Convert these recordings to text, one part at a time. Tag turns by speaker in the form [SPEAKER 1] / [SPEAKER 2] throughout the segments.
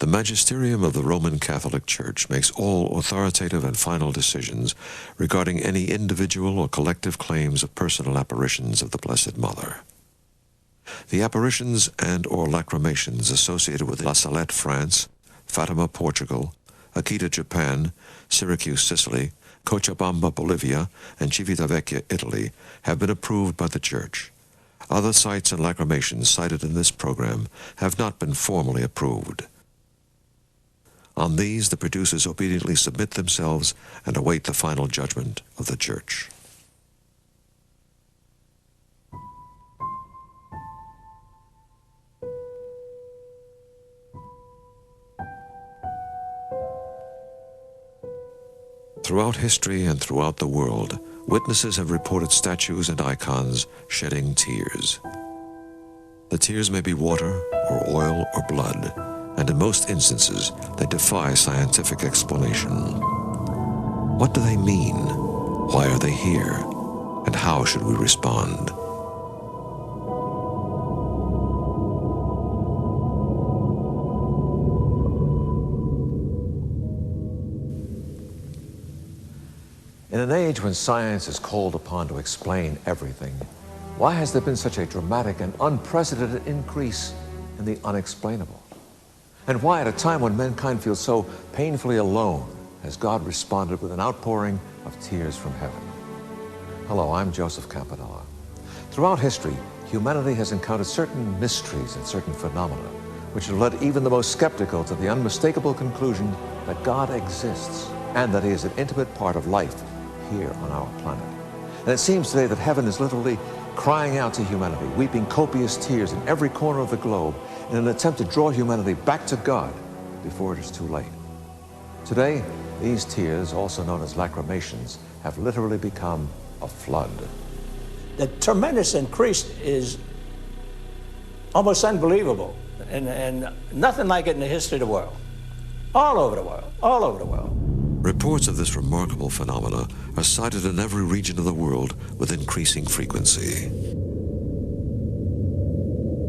[SPEAKER 1] The magisterium of the Roman Catholic Church makes all authoritative and final decisions regarding any individual or collective claims of personal apparitions of the Blessed Mother. The apparitions and or lacrymations associated with La Salette, France, Fatima, Portugal, Akita, Japan, Syracuse, Sicily, Cochabamba, Bolivia, and Civitavecchia, Italy, have been approved by the Church. Other sites and lacrymations cited in this program have not been formally approved. On these, the producers obediently submit themselves and await the final judgment of the Church. Throughout history and throughout the world, witnesses have reported statues and icons shedding tears. The tears may be water or oil or blood, and in most instances, they defy scientific explanation. What do they mean? Why are they here? And how should we respond? In an age when science is called upon to explain everything, why has there been such a dramatic and unprecedented increase in the unexplainable? And why, at a time when mankind feels so painfully alone, has God responded with an outpouring of tears from heaven? Hello, I'm Joseph Campanella. Throughout history, humanity has encountered certain mysteries and certain phenomena which have led even the most skeptical to the unmistakable conclusion that God exists and that He is an intimate part of life here on our planet. And it seems today that heaven is literally crying out to humanity, weeping copious tears in every corner of the globe in an attempt to draw humanity back to God before it is too late. Today, these tears, also known as lacrimations, have literally become a flood.
[SPEAKER 2] The tremendous increase is almost unbelievable, and nothing like it in the history of the world. All over the world, all over the world.
[SPEAKER 1] Reports of this remarkable phenomena are cited in every region of the world with increasing frequency.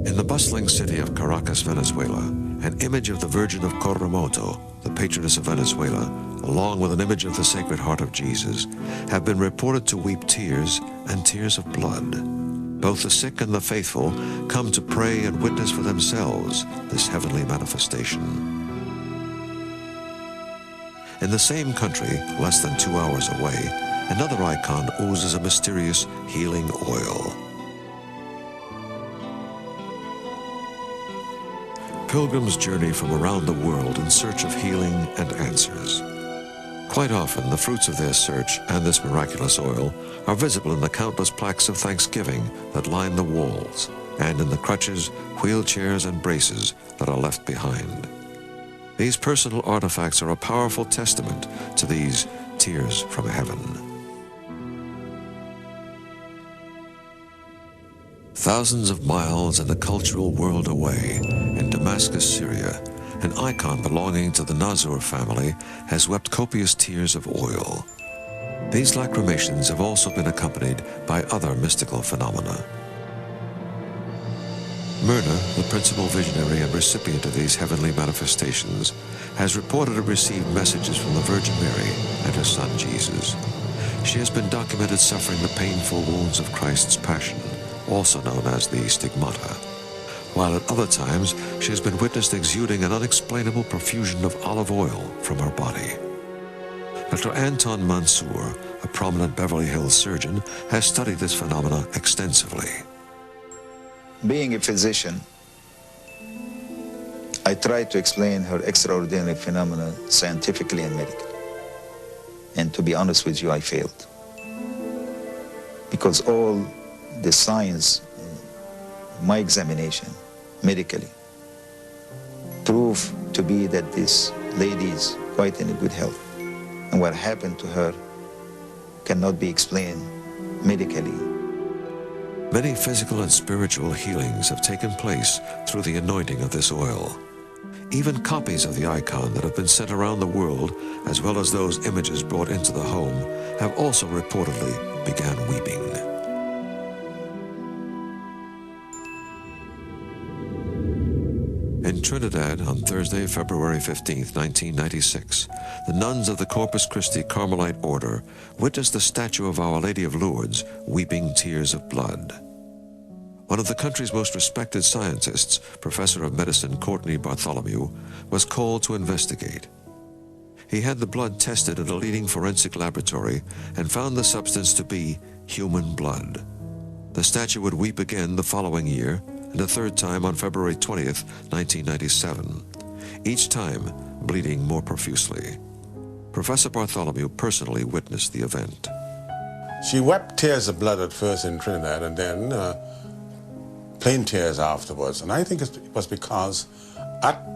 [SPEAKER 1] In the bustling city of Caracas, Venezuela, an image of the Virgin of Coromoto, the patroness of Venezuela, along with an image of the Sacred Heart of Jesus, have been reported to weep tears and tears of blood. Both the sick and the faithful come to pray and witness for themselves this heavenly manifestation. In the same country, less than 2 hours away, another icon oozes a mysterious healing oil. Pilgrims journey from around the world in search of healing and answers. Quite often, the fruits of their search and this miraculous oil are visible in the countless plaques of thanksgiving that line the walls, and in the crutches, wheelchairs, and braces that are left behind. These personal artifacts are a powerful testament to these tears from heaven. Thousands of miles and a cultural world away, in Damascus, Syria, an icon belonging to the Nazur family has wept copious tears of oil. These lacrimations have also been accompanied by other mystical phenomena. Myrna, the principal visionary and recipient of these heavenly manifestations, has reported to receive messages from the Virgin Mary and her son Jesus. She has been documented suffering the painful wounds of Christ's Passion, also known as the stigmata, while at other times she has been witnessed exuding an unexplainable profusion of olive oil from her body. Dr. Anton Mansour, a prominent Beverly Hills surgeon, has studied this phenomena extensively.
[SPEAKER 3] Being a physician, I tried to explain her extraordinary phenomena scientifically and medically. And to be honest with you, I failed. Because all the science, my examination, medically, proved to be that this lady is quite in good health. And what happened to her cannot be explained medically.
[SPEAKER 1] Many physical and spiritual healings have taken place through the anointing of this oil. Even copies of the icon that have been sent around the world, as well as those images brought into the home, have also reportedly began weeping. In Trinidad, on Thursday, February 15, 1996, the nuns of the Corpus Christi Carmelite Order witnessed the statue of Our Lady of Lourdes weeping tears of blood. One of the country's most respected scientists, Professor of Medicine Courtney Bartholomew, was called to investigate. He had the blood tested at a leading forensic laboratory and found the substance to be human blood. The statue would weep again the following year, and a third time on February 20th, 1997, each time bleeding more profusely. Professor Bartholomew personally witnessed the event.
[SPEAKER 4] She wept tears of blood at first in Trinidad and then plain tears afterwards. And I think it was because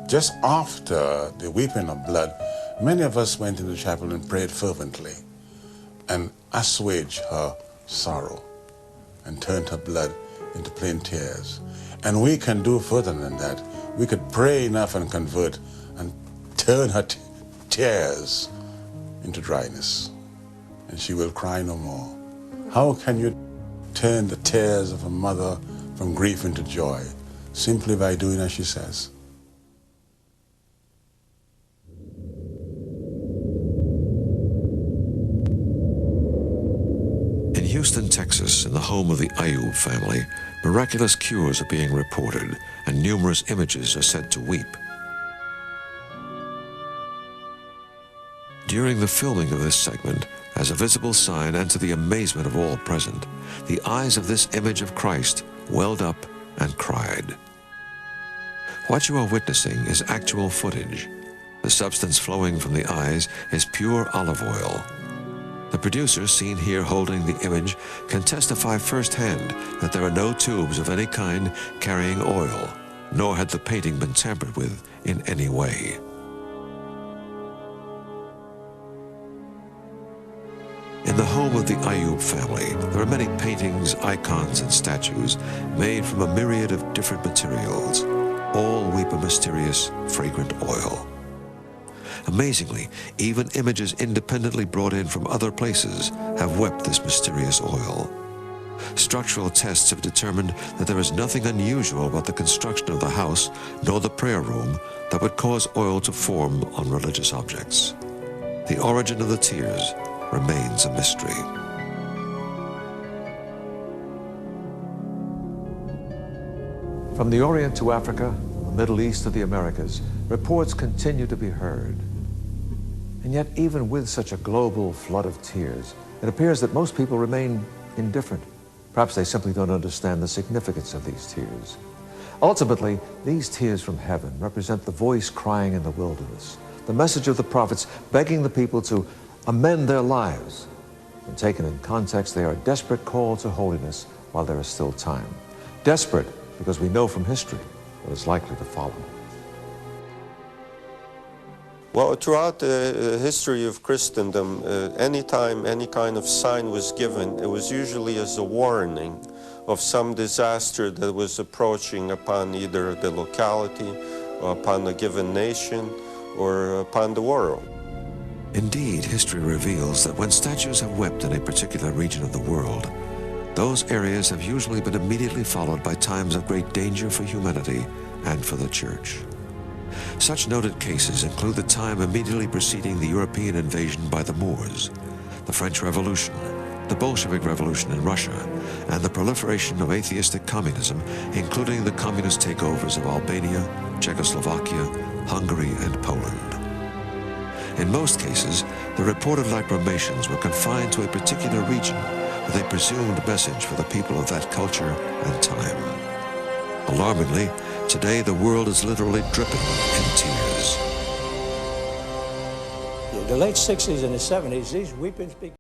[SPEAKER 4] just after the weeping of blood, many of us went into the chapel and prayed fervently and assuaged her sorrow and turned her blood into plain tears. And we can do further than that. We could pray enough and convert and turn her tears into dryness, and she will cry no more. How can you turn the tears of a mother from grief into joy? Simply by doing as she says.
[SPEAKER 1] In Houston, Texas, in the home of the Ayub family, miraculous cures are being reported, and numerous images are said to weep. During the filming of this segment, as a visible sign and to the amazement of all present, the eyes of this image of Christ welled up and cried. What you are witnessing is actual footage. The substance flowing from the eyes is pure olive oil. The producer, seen here holding the image, can testify firsthand that there are no tubes of any kind carrying oil, nor had the painting been tampered with in any way. In the home of the Ayub family, there are many paintings, icons, and statues made from a myriad of different materials. All weep a mysterious, fragrant oil. Amazingly, even images independently brought in from other places have wept this mysterious oil. Structural tests have determined that there is nothing unusual about the construction of the house nor the prayer room that would cause oil to form on religious objects. The origin of the tears remains a mystery. From the Orient to Africa, the Middle East to the Americas, reports continue to be heard. And yet, even with such a global flood of tears, it appears that most people remain indifferent. Perhaps they simply don't understand the significance of these tears. Ultimately, these tears from heaven represent the voice crying in the wilderness, the message of the prophets begging the people to amend their lives. When taken in context, they are a desperate call to holiness while there is still time. Desperate because we know from history what is likely to follow.
[SPEAKER 5] Well, throughout the history of Christendom, anytime any kind of sign was given, it was usually as a warning of some disaster that was approaching upon either the locality, or upon a given nation, or upon the world.
[SPEAKER 1] Indeed, history reveals that when statues have wept in a particular region of the world, those areas have usually been immediately followed by times of great danger for humanity and for the Church. Such noted cases include the time immediately preceding the European invasion by the Moors, the French Revolution, the Bolshevik Revolution in Russia, and the proliferation of atheistic communism, including the communist takeovers of Albania, Czechoslovakia, Hungary, and Poland. In most cases, the reported lacrymations were confined to a particular region with a presumed message for the people of that culture and time. Alarmingly, today the world is literally dripping in tears.
[SPEAKER 2] The late 60s and the 70s, these weepings began.